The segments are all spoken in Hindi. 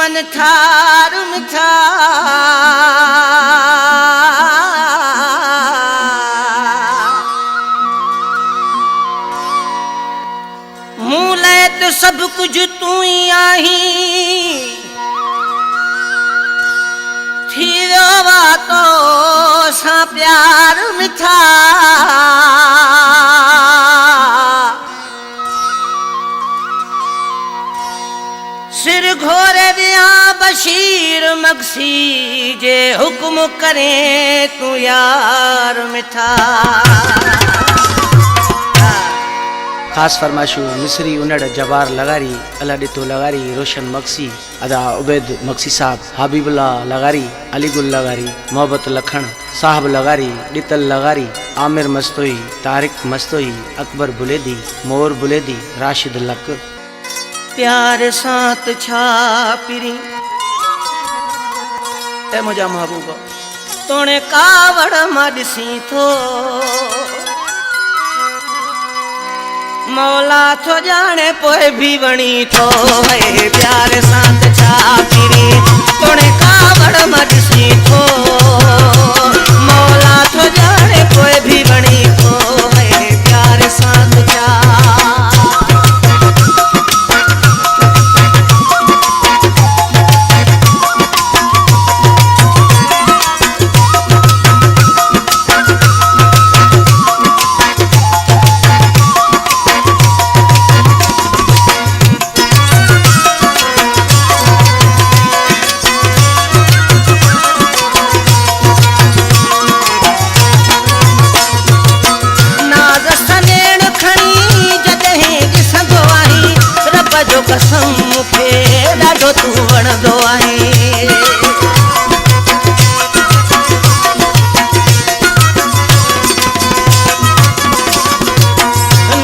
मन थार मिठा मूले तो सब कुछ तू ही आही थीवा तो सा प्यार मिठा सिर घोरे दिया बशीर मगसी जे हुक्म करे तू यार मिठा। खास फरमाशू मिसरी उनड़ जबार लगारी अला डितो लगारी रोशन मक्सी अदा उबैद मक्सी साहब हबीबुल्ला लगारी अलीगुल लगारी मोहब्बत लखन साहब लगारी डितल लगारी आमिर मस्तोई तारिक मस्तोई अकबर बुलेदी मोर बुलेदी राशिद लक प्यार साथ छा पिरी ए मुझा महबूबा तोने कावड़ मडसी थो मौला थो जाने पोए भी बणी थो है प्यार साथ छा पिरी तोने कावड़ मडसी थो मौला थो जाने पोए भी बणी थो है प्यार साथ छा। कसम मुखे ॾाढो तू वणंदो आहे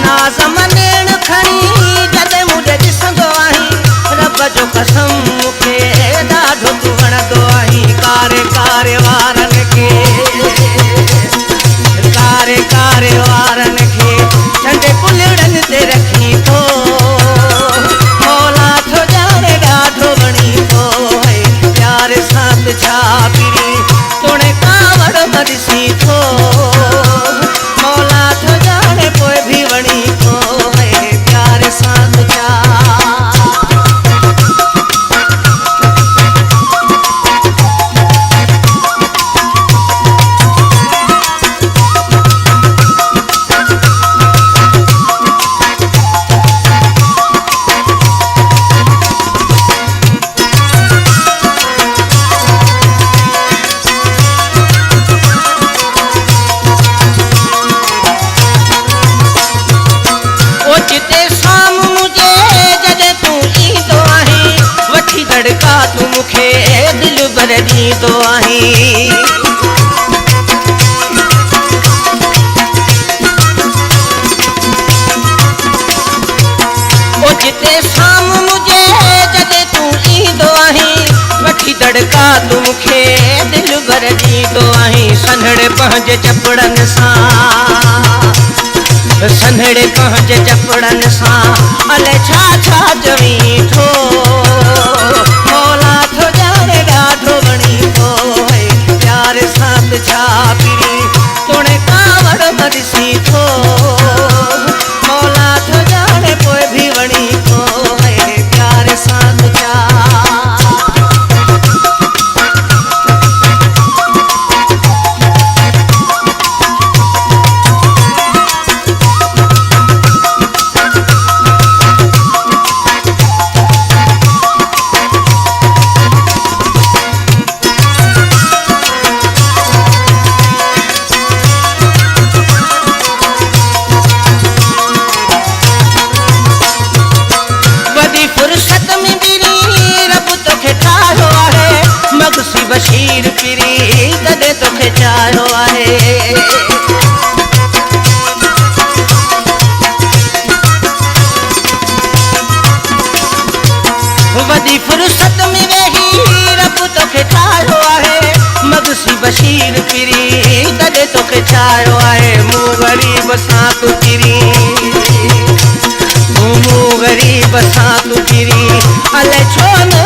नाज़ मनेण खणी जॾहिं मूंखे ॾिसंदो आहीं रब जो कसम मुखे ॾाढो तू वणंदो आहीं कारे कारे वारनि खे कारे कारे वारनि खे ठंडे कुलड़नि ते रखी थो छा पिरी तोने कावड़ मडसी थो मौला थो जाने पोए भी वणी थो है प्यार साथ छा। धड़का तू मुखे दिल भर दी तो आही ओ जिते शाम मुझे जदे तू ईंदो आही वठी धड़का तू मुखे दिल भर दी तो आही सन्हड़े पंहिंजे चपड़न सां सन्हड़े पंहिंजे चपड़न सां अले छा छा चवी थो मौला थो जाने ॾाढो वणी थो है प्यार साथ छा पिरी तोने कावड़ मडसी थो मौला थो जाने पोए भी वणी थो है प्यार साथ छा। बशीर पिरी कदे तोखे चायो आहे वदी फुर्सत में वेही रब तोखे चायो आहे मगसी बशीर पिरी कदे तोखे चायो आहे मूं गरीब सां तू पिरी मूं गरीब सां तू पिरी अले छो न